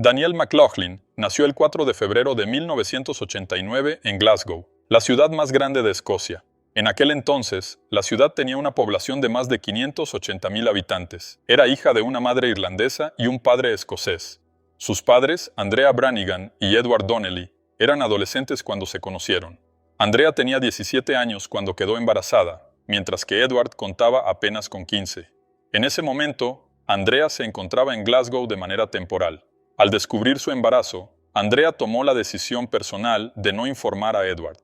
Daniel McLaughlin nació el 4 de febrero de 1989 en Glasgow, la ciudad más grande de Escocia. En aquel entonces, la ciudad tenía una población de más de 580,000 habitantes. Era hija de una madre irlandesa y un padre escocés. Sus padres, Andrea Brannigan y Edward Donnelly, eran adolescentes cuando se conocieron. Andrea tenía 17 años cuando quedó embarazada, mientras que Edward contaba apenas con 15. En ese momento, Andrea se encontraba en Glasgow de manera temporal. Al descubrir su embarazo, Andrea tomó la decisión personal de no informar a Edward.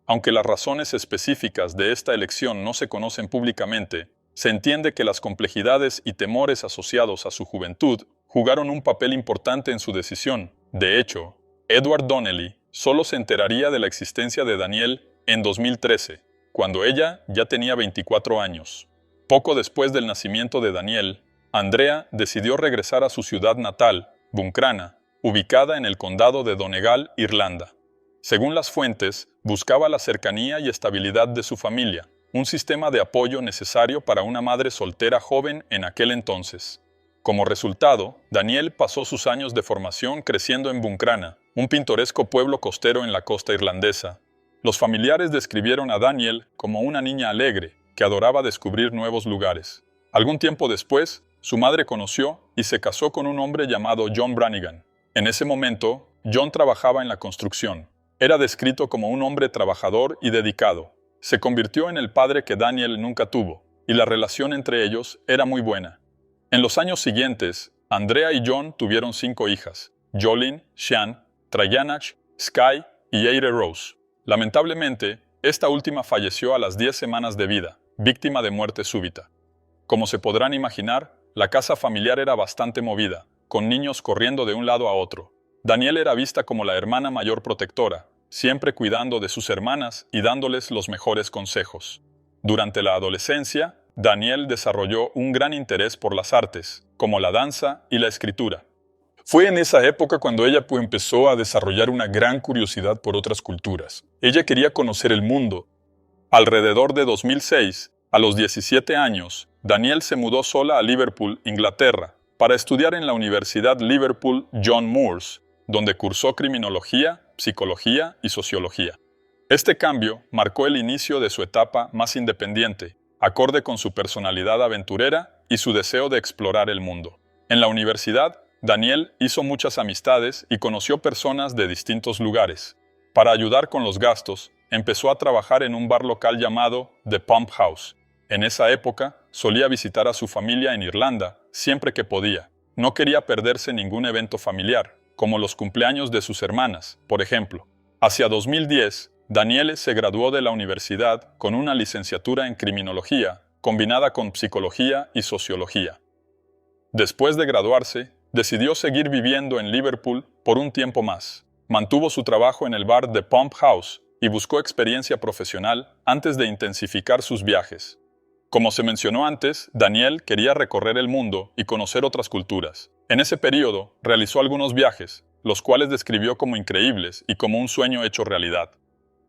Aunque las razones específicas de esta elección no se conocen públicamente, se entiende que las complejidades y temores asociados a su juventud jugaron un papel importante en su decisión. De hecho, Edward Donnelly solo se enteraría de la existencia de Daniel en 2013, cuando ella ya tenía 24 años. Poco después del nacimiento de Daniel, Andrea decidió regresar a su ciudad natal, Buncrana, ubicada en el condado de Donegal, Irlanda. Según las fuentes, buscaba la cercanía y estabilidad de su familia, un sistema de apoyo necesario para una madre soltera joven en aquel entonces. Como resultado, Daniel pasó sus años de formación creciendo en Buncrana, un pintoresco pueblo costero en la costa irlandesa. Los familiares describieron a Daniel como una niña alegre, que adoraba descubrir nuevos lugares. Algún tiempo después, su madre conoció y se casó con un hombre llamado John Brannigan. En ese momento, John trabajaba en la construcción. Era descrito como un hombre trabajador y dedicado. Se convirtió en el padre que Daniel nunca tuvo, y la relación entre ellos era muy buena. En los años siguientes, Andrea y John tuvieron 5 hijas: Jolene, Sian, Trajanach, Skye y Eire Rose. Lamentablemente, esta última falleció a las 10 semanas de vida, víctima de muerte súbita. Como se podrán imaginar, la casa familiar era bastante movida, con niños corriendo de un lado a otro. Daniel era vista como la hermana mayor protectora, siempre cuidando de sus hermanas y dándoles los mejores consejos. Durante la adolescencia, Daniel desarrolló un gran interés por las artes, como la danza y la escritura. Fue en esa época cuando ella empezó a desarrollar una gran curiosidad por otras culturas. Ella quería conocer el mundo. Alrededor de 2006, a los 17 años, Daniel se mudó sola a Liverpool, Inglaterra, para estudiar en la Universidad Liverpool John Moores, donde cursó criminología, psicología y sociología. Este cambio marcó el inicio de su etapa más independiente, acorde con su personalidad aventurera y su deseo de explorar el mundo. En la universidad, Daniel hizo muchas amistades y conoció personas de distintos lugares. Para ayudar con los gastos, empezó a trabajar en un bar local llamado The Pump House. En esa época, solía visitar a su familia en Irlanda siempre que podía. No quería perderse ningún evento familiar, como los cumpleaños de sus hermanas, por ejemplo. Hacia 2010, Daniel se graduó de la universidad con una licenciatura en criminología, combinada con psicología y sociología. Después de graduarse, decidió seguir viviendo en Liverpool por un tiempo más. Mantuvo su trabajo en el bar The Pump House y buscó experiencia profesional antes de intensificar sus viajes. Como se mencionó antes, Daniel quería recorrer el mundo y conocer otras culturas. En ese periodo, realizó algunos viajes, los cuales describió como increíbles y como un sueño hecho realidad.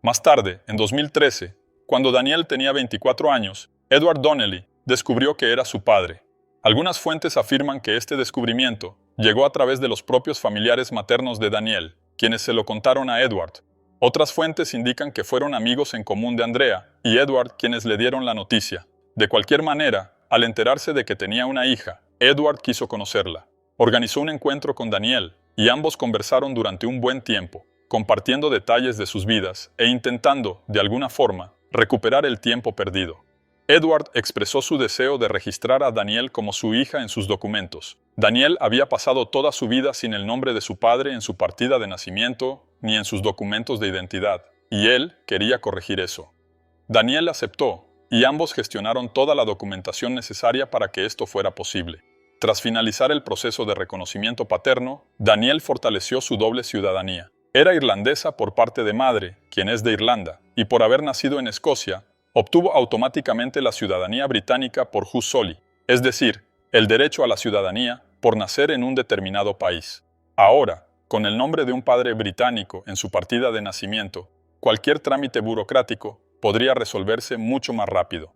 Más tarde, en 2013, cuando Daniel tenía 24 años, Edward Donnelly descubrió que era su padre. Algunas fuentes afirman que este descubrimiento llegó a través de los propios familiares maternos de Daniel, quienes se lo contaron a Edward. Otras fuentes indican que fueron amigos en común de Andrea y Edward quienes le dieron la noticia. De cualquier manera, al enterarse de que tenía una hija, Edward quiso conocerla. Organizó un encuentro con Daniel y ambos conversaron durante un buen tiempo, compartiendo detalles de sus vidas e intentando, de alguna forma, recuperar el tiempo perdido. Edward expresó su deseo de registrar a Daniel como su hija en sus documentos. Daniel había pasado toda su vida sin el nombre de su padre en su partida de nacimiento ni en sus documentos de identidad, y él quería corregir eso. Daniel aceptó, y ambos gestionaron toda la documentación necesaria para que esto fuera posible. Tras finalizar el proceso de reconocimiento paterno, Daniel fortaleció su doble ciudadanía. Era irlandesa por parte de madre, quien es de Irlanda, y por haber nacido en Escocia, obtuvo automáticamente la ciudadanía británica por jus soli, es decir, el derecho a la ciudadanía por nacer en un determinado país. Ahora, con el nombre de un padre británico en su partida de nacimiento, cualquier trámite burocrático podría resolverse mucho más rápido.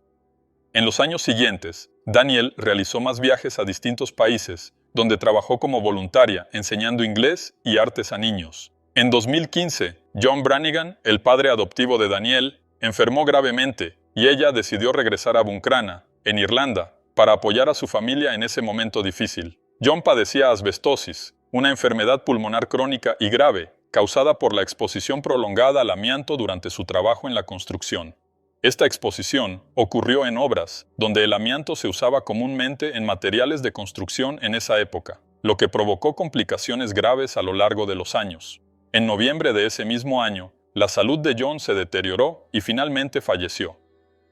En los años siguientes, Daniel realizó más viajes a distintos países donde trabajó como voluntaria enseñando inglés y artes a niños. En 2015, John Brannigan, el padre adoptivo de Danielle, enfermó gravemente y ella decidió regresar a Buncrana, en Irlanda, para apoyar a su familia en ese momento difícil. John padecía asbestosis, una enfermedad pulmonar crónica y grave, causada por la exposición prolongada al amianto durante su trabajo en la construcción. Esta exposición ocurrió en obras donde el amianto se usaba comúnmente en materiales de construcción en esa época, lo que provocó complicaciones graves a lo largo de los años. En noviembre de ese mismo año, la salud de John se deterioró y finalmente falleció.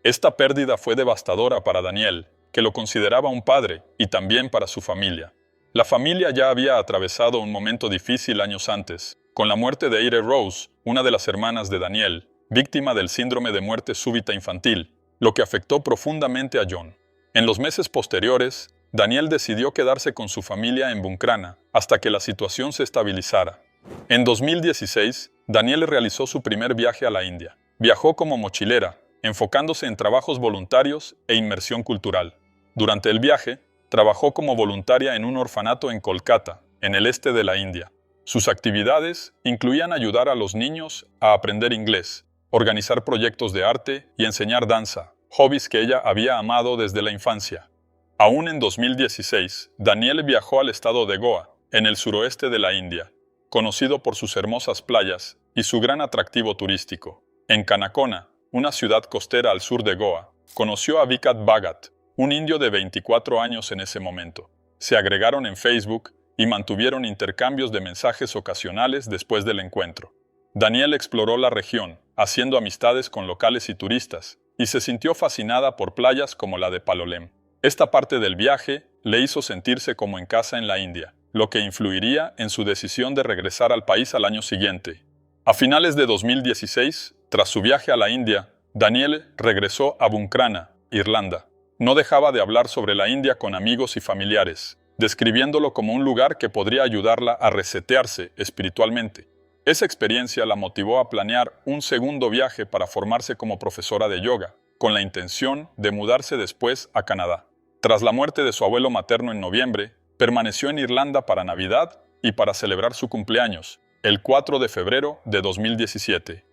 Esta pérdida fue devastadora para Danielle, que lo consideraba un padre, y también para su familia. La familia ya había atravesado un momento difícil años antes, con la muerte de Eire Rose, una de las hermanas de Danielle, víctima del síndrome de muerte súbita infantil, lo que afectó profundamente a John. En los meses posteriores, Danielle decidió quedarse con su familia en Buncrana hasta que la situación se estabilizara. En 2016, Danielle realizó su primer viaje a la India. Viajó como mochilera, enfocándose en trabajos voluntarios e inmersión cultural. Durante el viaje, trabajó como voluntaria en un orfanato en Kolkata, en el este de la India. Sus actividades incluían ayudar a los niños a aprender inglés, organizar proyectos de arte y enseñar danza, hobbies que ella había amado desde la infancia. Aún en 2016, Danielle viajó al estado de Goa, en el suroeste de la India, conocido por sus hermosas playas y su gran atractivo turístico. En Kanakona, una ciudad costera al sur de Goa, conoció a Vikat Bhagat, un indio de 24 años en ese momento. Se agregaron en Facebook y mantuvieron intercambios de mensajes ocasionales después del encuentro. Danielle exploró la región, haciendo amistades con locales y turistas, y se sintió fascinada por playas como la de Palolem. Esta parte del viaje le hizo sentirse como en casa en la India, lo que influiría en su decisión de regresar al país al año siguiente. A finales de 2016, tras su viaje a la India, Danielle regresó a Buncrana, Irlanda. No dejaba de hablar sobre la India con amigos y familiares, describiéndolo como un lugar que podría ayudarla a resetearse espiritualmente. Esa experiencia la motivó a planear un segundo viaje para formarse como profesora de yoga, con la intención de mudarse después a Canadá. Tras la muerte de su abuelo materno en noviembre, permaneció en Irlanda para Navidad y para celebrar su cumpleaños, el 4 de febrero de 2017.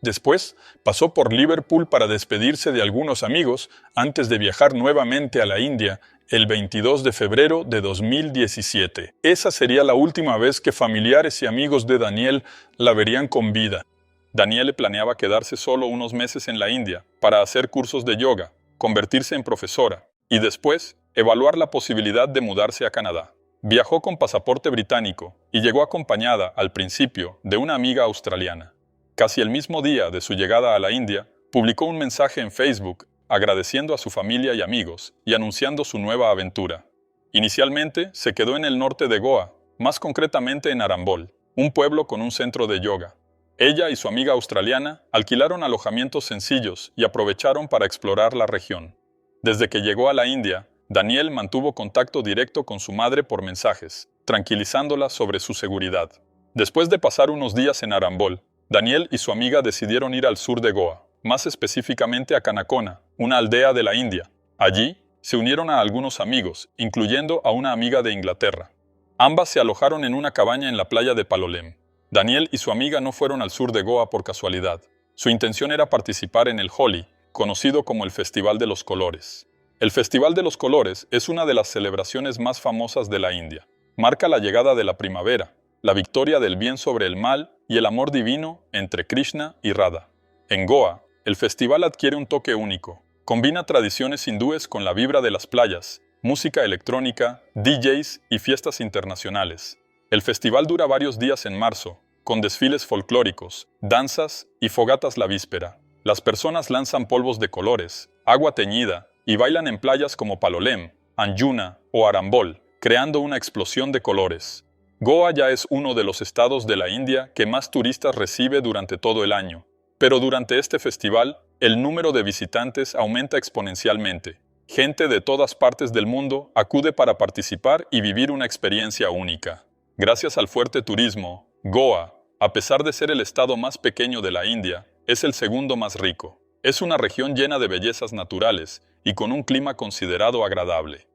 Después, pasó por Liverpool para despedirse de algunos amigos antes de viajar nuevamente a la India el 22 de febrero de 2017. Esa sería la última vez que familiares y amigos de Danielle la verían con vida. Danielle planeaba quedarse solo unos meses en la India para hacer cursos de yoga, convertirse en profesora y después evaluar la posibilidad de mudarse a Canadá. Viajó con pasaporte británico y llegó acompañada, al principio, de una amiga australiana. Casi el mismo día de su llegada a la India, publicó un mensaje en Facebook agradeciendo a su familia y amigos y anunciando su nueva aventura. Inicialmente se quedó en el norte de Goa, más concretamente en Arambol, un pueblo con un centro de yoga. Ella y su amiga australiana alquilaron alojamientos sencillos y aprovecharon para explorar la región. Desde que llegó a la India, Danielle mantuvo contacto directo con su madre por mensajes, tranquilizándola sobre su seguridad. Después de pasar unos días en Arambol, Danielle y su amiga decidieron ir al sur de Goa, más específicamente a Kanakona, una aldea de la India. Allí, se unieron a algunos amigos, incluyendo a una amiga de Inglaterra. Ambas se alojaron en una cabaña en la playa de Palolem. Danielle y su amiga no fueron al sur de Goa por casualidad. Su intención era participar en el Holi, conocido como el Festival de los Colores. El Festival de los Colores es una de las celebraciones más famosas de la India. Marca la llegada de la primavera, la victoria del bien sobre el mal y el amor divino entre Krishna y Radha. En Goa, el festival adquiere un toque único. Combina tradiciones hindúes con la vibra de las playas, música electrónica, DJs y fiestas internacionales. El festival dura varios días en marzo, con desfiles folclóricos, danzas y fogatas la víspera. Las personas lanzan polvos de colores, agua teñida y bailan en playas como Palolem, Anjuna o Arambol, creando una explosión de colores. Goa ya es uno de los estados de la India que más turistas recibe durante todo el año. Pero durante este festival, el número de visitantes aumenta exponencialmente. Gente de todas partes del mundo acude para participar y vivir una experiencia única. Gracias al fuerte turismo, Goa, a pesar de ser el estado más pequeño de la India, es el segundo más rico. Es una región llena de bellezas naturales y con un clima considerado agradable.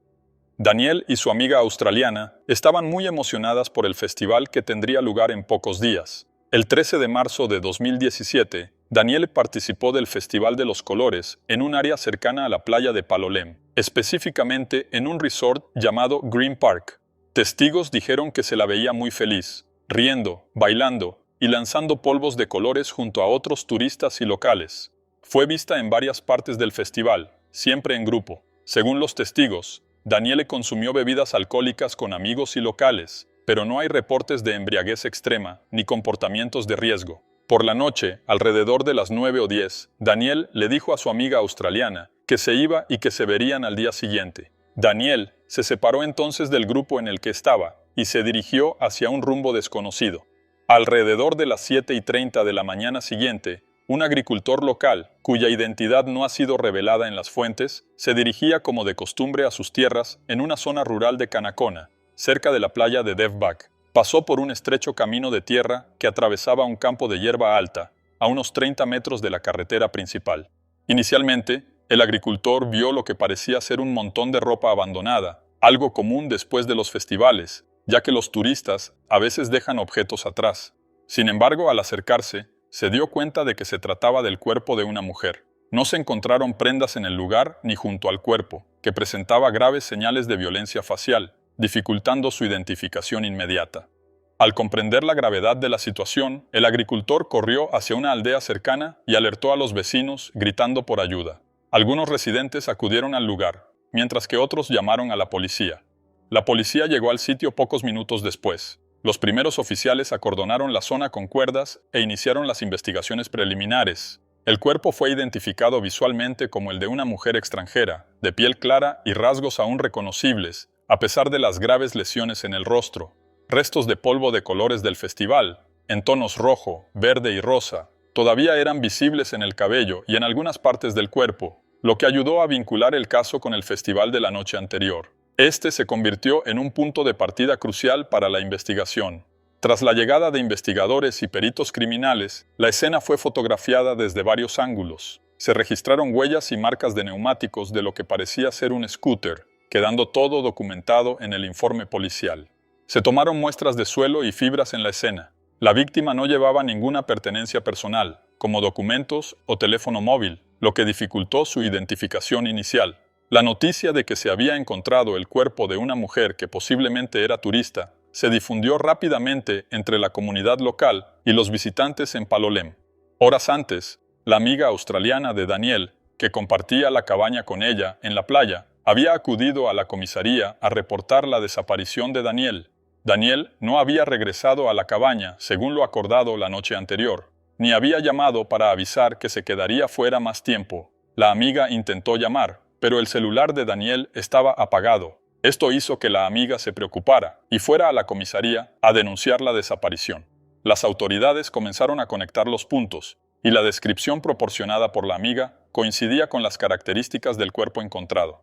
Danielle y su amiga australiana estaban muy emocionadas por el festival que tendría lugar en pocos días. El 13 de marzo de 2017, Danielle participó del Festival de los Colores en un área cercana a la playa de Palolem, específicamente en un resort llamado Green Park. Testigos dijeron que se la veía muy feliz, riendo, bailando y lanzando polvos de colores junto a otros turistas y locales. Fue vista en varias partes del festival, siempre en grupo. Según los testigos, Danielle consumió bebidas alcohólicas con amigos y locales, pero no hay reportes de embriaguez extrema ni comportamientos de riesgo. Por la noche, alrededor de las 9 o 10, Danielle le dijo a su amiga australiana que se iba y que se verían al día siguiente. Danielle se separó entonces del grupo en el que estaba y se dirigió hacia un rumbo desconocido. Alrededor de las 7:30 de la mañana siguiente, un agricultor local, cuya identidad no ha sido revelada en las fuentes, se dirigía como de costumbre a sus tierras en una zona rural de Canacona, cerca de la playa de Devback. Pasó por un estrecho camino de tierra que atravesaba un campo de hierba alta, a unos 30 metros de la carretera principal. Inicialmente, el agricultor vio lo que parecía ser un montón de ropa abandonada, algo común después de los festivales, ya que los turistas a veces dejan objetos atrás. Sin embargo, al acercarse, se dio cuenta de que se trataba del cuerpo de una mujer. No se encontraron prendas en el lugar ni junto al cuerpo, que presentaba graves señales de violencia facial, dificultando su identificación inmediata. Al comprender la gravedad de la situación, el agricultor corrió hacia una aldea cercana y alertó a los vecinos, gritando por ayuda. Algunos residentes acudieron al lugar, mientras que otros llamaron a la policía. La policía llegó al sitio pocos minutos después. Los primeros oficiales acordonaron la zona con cuerdas e iniciaron las investigaciones preliminares. El cuerpo fue identificado visualmente como el de una mujer extranjera, de piel clara y rasgos aún reconocibles, a pesar de las graves lesiones en el rostro. Restos de polvo de colores del festival, en tonos rojo, verde y rosa, todavía eran visibles en el cabello y en algunas partes del cuerpo, lo que ayudó a vincular el caso con el festival de la noche anterior. Este se convirtió en un punto de partida crucial para la investigación. Tras la llegada de investigadores y peritos criminales, la escena fue fotografiada desde varios ángulos. Se registraron huellas y marcas de neumáticos de lo que parecía ser un scooter, quedando todo documentado en el informe policial. Se tomaron muestras de suelo y fibras en la escena. La víctima no llevaba ninguna pertenencia personal, como documentos o teléfono móvil, lo que dificultó su identificación inicial. La noticia de que se había encontrado el cuerpo de una mujer que posiblemente era turista se difundió rápidamente entre la comunidad local y los visitantes en Palolem. Horas antes, la amiga australiana de Danielle, que compartía la cabaña con ella en la playa, había acudido a la comisaría a reportar la desaparición de Danielle. Danielle no había regresado a la cabaña según lo acordado la noche anterior, ni había llamado para avisar que se quedaría fuera más tiempo. La amiga intentó llamar, pero el celular de Danielle estaba apagado. Esto hizo que la amiga se preocupara y fuera a la comisaría a denunciar la desaparición. Las autoridades comenzaron a conectar los puntos, y la descripción proporcionada por la amiga coincidía con las características del cuerpo encontrado.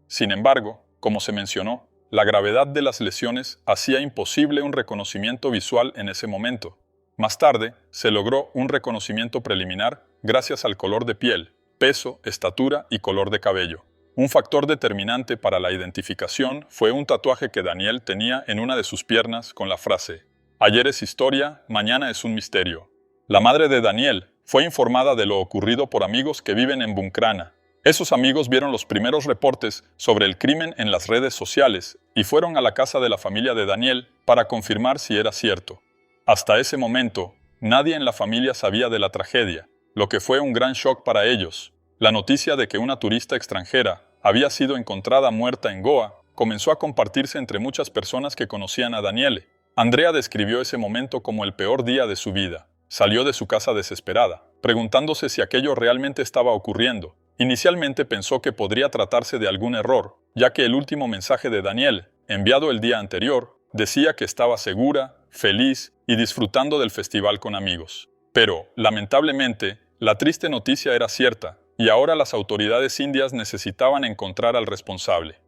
Sin embargo, como se mencionó, la gravedad de las lesiones hacía imposible un reconocimiento visual en ese momento. Más tarde, se logró un reconocimiento preliminar gracias al color de piel, peso, estatura y color de cabello. Un factor determinante para la identificación fue un tatuaje que Danielle tenía en una de sus piernas con la frase: «Ayer es historia, mañana es un misterio». La madre de Danielle fue informada de lo ocurrido por amigos que viven en Buncrana. Esos amigos vieron los primeros reportes sobre el crimen en las redes sociales y fueron a la casa de la familia de Danielle para confirmar si era cierto. Hasta ese momento, nadie en la familia sabía de la tragedia, lo que fue un gran shock para ellos. La noticia de que una turista extranjera había sido encontrada muerta en Goa comenzó a compartirse entre muchas personas que conocían a Danielle. Andrea describió ese momento como el peor día de su vida. Salió de su casa desesperada, preguntándose si aquello realmente estaba ocurriendo. Inicialmente pensó que podría tratarse de algún error, ya que el último mensaje de Danielle, enviado el día anterior, decía que estaba segura, feliz y disfrutando del festival con amigos. Pero, lamentablemente, la triste noticia era cierta, y ahora las autoridades indias necesitaban encontrar al responsable.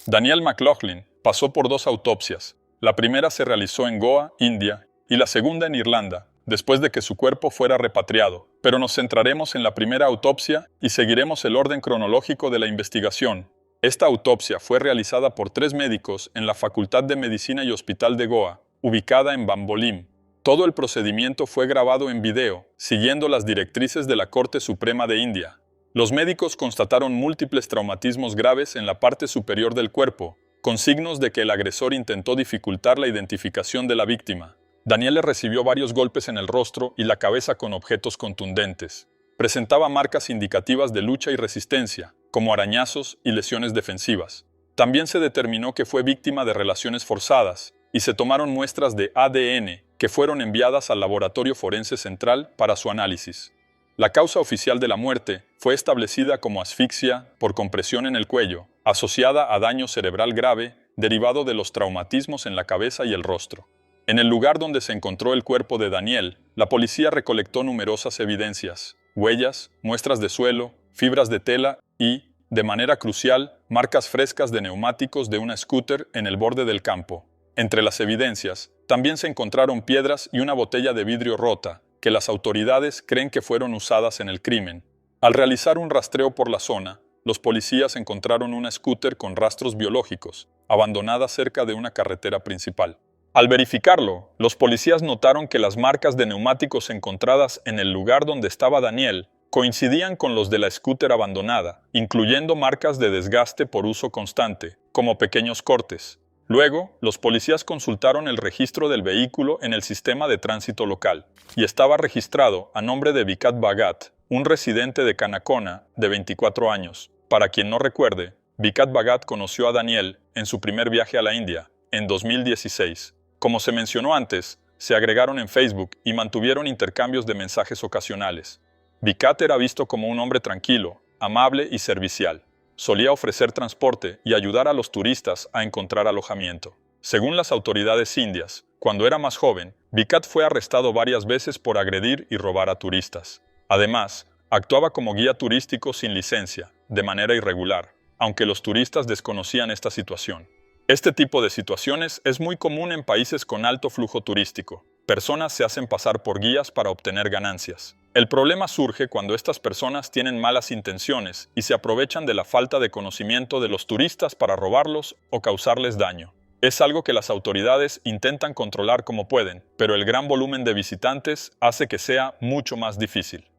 Danielle McLaughlin pasó por 2 autopsias. La primera se realizó en Goa, India, y la segunda en Irlanda, después de que su cuerpo fuera repatriado. Pero nos centraremos en la primera autopsia y seguiremos el orden cronológico de la investigación. Esta autopsia fue realizada por 3 médicos en la Facultad de Medicina y Hospital de Goa, ubicada en Bambolim. Todo el procedimiento fue grabado en video, siguiendo las directrices de la Corte Suprema de India. Los médicos constataron múltiples traumatismos graves en la parte superior del cuerpo, con signos de que el agresor intentó dificultar la identificación de la víctima. Daniele recibió varios golpes en el rostro y la cabeza con objetos contundentes. Presentaba marcas indicativas de lucha y resistencia, como arañazos y lesiones defensivas. También se determinó que fue víctima de relaciones forzadas y se tomaron muestras de ADN que fueron enviadas al Laboratorio Forense Central para su análisis. La causa oficial de la muerte fue establecida como asfixia por compresión en el cuello, asociada a daño cerebral grave derivado de los traumatismos en la cabeza y el rostro. En el lugar donde se encontró el cuerpo de Daniel, la policía recolectó numerosas evidencias, huellas, muestras de suelo, fibras de tela y, de manera crucial, marcas frescas de neumáticos de una scooter en el borde del campo. Entre las evidencias, también se encontraron piedras y una botella de vidrio rota, que las autoridades creen que fueron usadas en el crimen. Al realizar un rastreo por la zona, los policías encontraron una scooter con rastros biológicos, abandonada cerca de una carretera principal. Al verificarlo, los policías notaron que las marcas de neumáticos encontradas en el lugar donde estaba Daniel coincidían con los de la scooter abandonada, incluyendo marcas de desgaste por uso constante, como pequeños cortes. Luego, los policías consultaron el registro del vehículo en el sistema de tránsito local, y estaba registrado a nombre de Vikat Bhagat, un residente de Canacona de 24 años. Para quien no recuerde, Vikat Bhagat conoció a Daniel en su primer viaje a la India, en 2016. Como se mencionó antes, se agregaron en Facebook y mantuvieron intercambios de mensajes ocasionales. Vikat era visto como un hombre tranquilo, amable y servicial. Solía ofrecer transporte y ayudar a los turistas a encontrar alojamiento. Según las autoridades indias, cuando era más joven, Vikat fue arrestado varias veces por agredir y robar a turistas. Además, actuaba como guía turístico sin licencia, de manera irregular, aunque los turistas desconocían esta situación. Este tipo de situaciones es muy común en países con alto flujo turístico. Personas se hacen pasar por guías para obtener ganancias. El problema surge cuando estas personas tienen malas intenciones y se aprovechan de la falta de conocimiento de los turistas para robarlos o causarles daño. Es algo que las autoridades intentan controlar como pueden, pero el gran volumen de visitantes hace que sea mucho más difícil.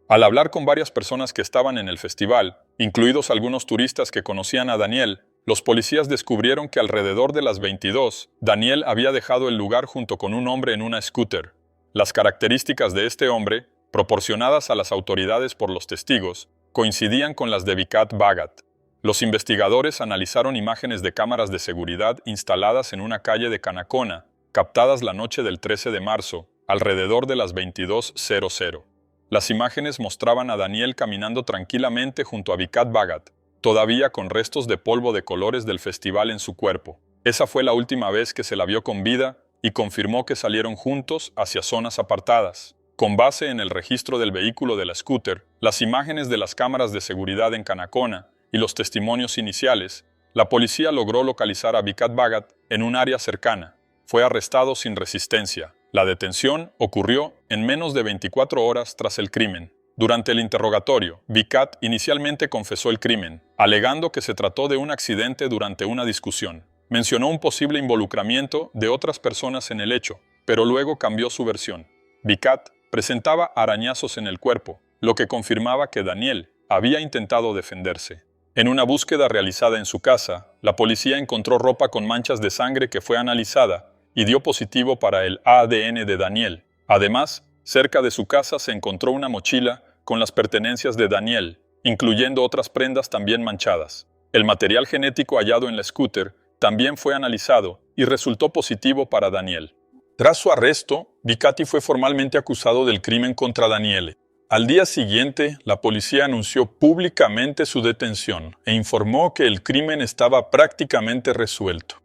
Al hablar con varias personas que estaban en el festival, incluidos algunos turistas que conocían a Daniel, los policías descubrieron que alrededor de las 22, Daniel había dejado el lugar junto con un hombre en una scooter. Las características de este hombre, proporcionadas a las autoridades por los testigos, coincidían con las de Vikat Bhagat. Los investigadores analizaron imágenes de cámaras de seguridad instaladas en una calle de Canacona, captadas la noche del 13 de marzo, alrededor de las 22:00. Las imágenes mostraban a Daniel caminando tranquilamente junto a Vikat Bhagat, todavía con restos de polvo de colores del festival en su cuerpo. Esa fue la última vez que se la vio con vida y confirmó que salieron juntos hacia zonas apartadas. Con base en el registro del vehículo de la scooter, las imágenes de las cámaras de seguridad en Canacona y los testimonios iniciales, la policía logró localizar a Vikat Bhagat en un área cercana. Fue arrestado sin resistencia. La detención ocurrió en menos de 24 horas tras el crimen. Durante el interrogatorio, Vikat inicialmente confesó el crimen, alegando que se trató de un accidente durante una discusión. Mencionó un posible involucramiento de otras personas en el hecho, pero luego cambió su versión. Vikat presentaba arañazos en el cuerpo, lo que confirmaba que Daniel había intentado defenderse. En una búsqueda realizada en su casa, la policía encontró ropa con manchas de sangre que fue analizada y dio positivo para el ADN de Daniel. Además, cerca de su casa se encontró una mochila con las pertenencias de Daniel, incluyendo otras prendas también manchadas. El material genético hallado en la scooter también fue analizado y resultó positivo para Daniel. Tras su arresto, Vikat fue formalmente acusado del crimen contra Daniele. Al día siguiente, la policía anunció públicamente su detención e informó que el crimen estaba prácticamente resuelto.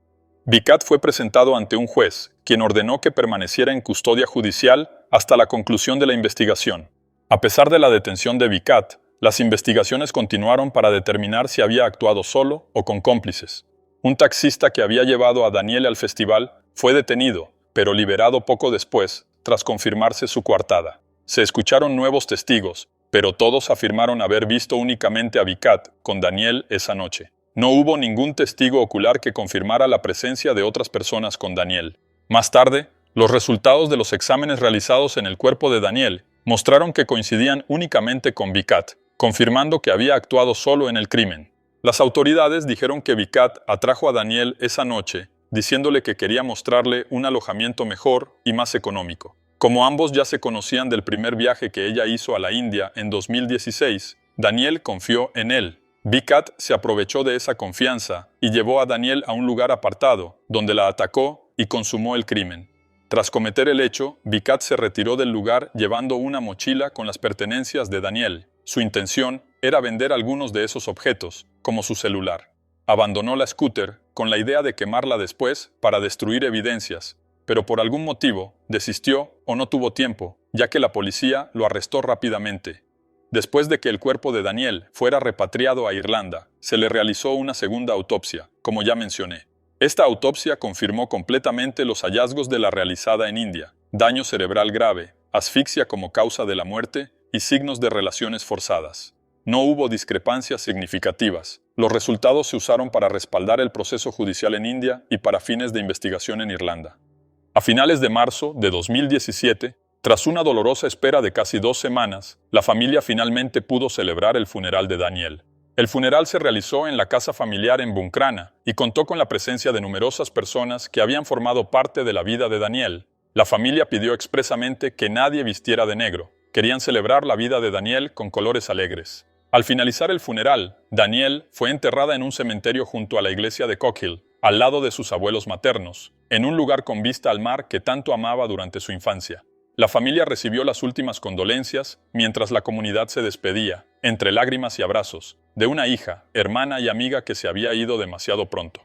Vikat fue presentado ante un juez, quien ordenó que permaneciera en custodia judicial hasta la conclusión de la investigación. A pesar de la detención de Vikat, las investigaciones continuaron para determinar si había actuado solo o con cómplices. Un taxista que había llevado a Daniel al festival fue detenido, pero liberado poco después, tras confirmarse su coartada. Se escucharon nuevos testigos, pero todos afirmaron haber visto únicamente a Vikat con Daniel esa noche. No hubo ningún testigo ocular que confirmara la presencia de otras personas con Daniel. Más tarde, los resultados de los exámenes realizados en el cuerpo de Daniel mostraron que coincidían únicamente con Vicat, confirmando que había actuado solo en el crimen. Las autoridades dijeron que Vicat atrajo a Daniel esa noche, diciéndole que quería mostrarle un alojamiento mejor y más económico. Como ambos ya se conocían del primer viaje que ella hizo a la India en 2016, Daniel confió en él. Vicat se aprovechó de esa confianza y llevó a Daniel a un lugar apartado, donde la atacó y consumó el crimen. Tras cometer el hecho, Vicat se retiró del lugar llevando una mochila con las pertenencias de Daniel. Su intención era vender algunos de esos objetos, como su celular. Abandonó la scooter con la idea de quemarla después para destruir evidencias, pero por algún motivo desistió o no tuvo tiempo, ya que la policía lo arrestó rápidamente. Después de que el cuerpo de Daniel fuera repatriado a Irlanda, se le realizó una segunda autopsia, como ya mencioné. Esta autopsia confirmó completamente los hallazgos de la realizada en India: daño cerebral grave, asfixia como causa de la muerte y signos de relaciones forzadas. No hubo discrepancias significativas. Los resultados se usaron para respaldar el proceso judicial en India y para fines de investigación en Irlanda. A finales de marzo de 2017, tras una dolorosa espera de casi 2 semanas, la familia finalmente pudo celebrar el funeral de Daniel. El funeral se realizó en la casa familiar en Buncrana y contó con la presencia de numerosas personas que habían formado parte de la vida de Daniel. La familia pidió expresamente que nadie vistiera de negro. Querían celebrar la vida de Daniel con colores alegres. Al finalizar el funeral, Daniel fue enterrada en un cementerio junto a la iglesia de Cockhill, al lado de sus abuelos maternos, en un lugar con vista al mar que tanto amaba durante su infancia. La familia recibió las últimas condolencias mientras la comunidad se despedía, entre lágrimas y abrazos, de una hija, hermana y amiga que se había ido demasiado pronto.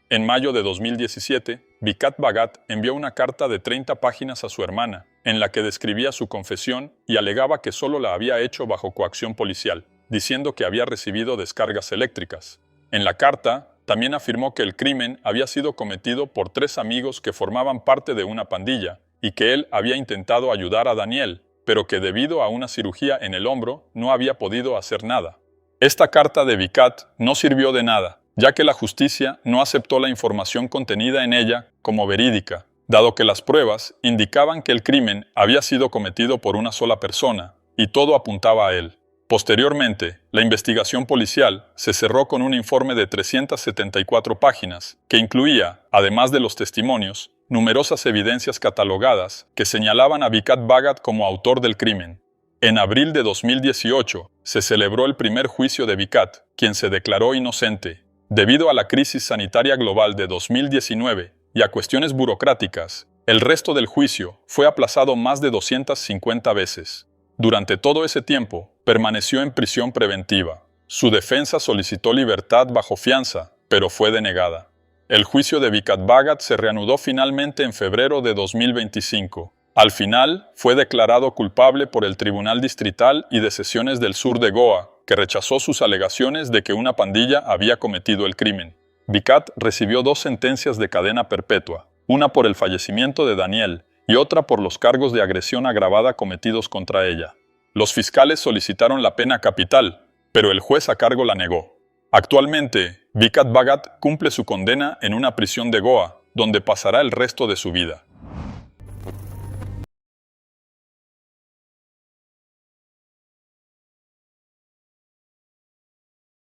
En mayo de 2017, Vicat Bhagat envió una carta de 30 páginas a su hermana, en la que describía su confesión y alegaba que solo la había hecho bajo coacción policial, diciendo que había recibido descargas eléctricas. En la carta, también afirmó que el crimen había sido cometido por 3 amigos que formaban parte de una pandilla, y que él había intentado ayudar a Daniel, pero que debido a una cirugía en el hombro no había podido hacer nada. Esta carta de Vicat no sirvió de nada, ya que la justicia no aceptó la información contenida en ella como verídica, dado que las pruebas indicaban que el crimen había sido cometido por una sola persona, y todo apuntaba a él. Posteriormente, la investigación policial se cerró con un informe de 374 páginas, que incluía, además de los testimonios, numerosas evidencias catalogadas que señalaban a Vicat Bhagat como autor del crimen. En abril de 2018, se celebró el primer juicio de Vicat, quien se declaró inocente. Debido a la crisis sanitaria global de 2019 y a cuestiones burocráticas, el resto del juicio fue aplazado más de 250 veces. Durante todo ese tiempo, permaneció en prisión preventiva. Su defensa solicitó libertad bajo fianza, pero fue denegada. El juicio de Vicat Bhagat se reanudó finalmente en febrero de 2025. Al final, fue declarado culpable por el Tribunal Distrital y de Sesiones del Sur de Goa, que rechazó sus alegaciones de que una pandilla había cometido el crimen. Vicat recibió 2 sentencias de cadena perpetua, una por el fallecimiento de Daniel y otra por los cargos de agresión agravada cometidos contra ella. Los fiscales solicitaron la pena capital, pero el juez a cargo la negó. Actualmente, Vicat Bhagat cumple su condena en una prisión de Goa, donde pasará el resto de su vida.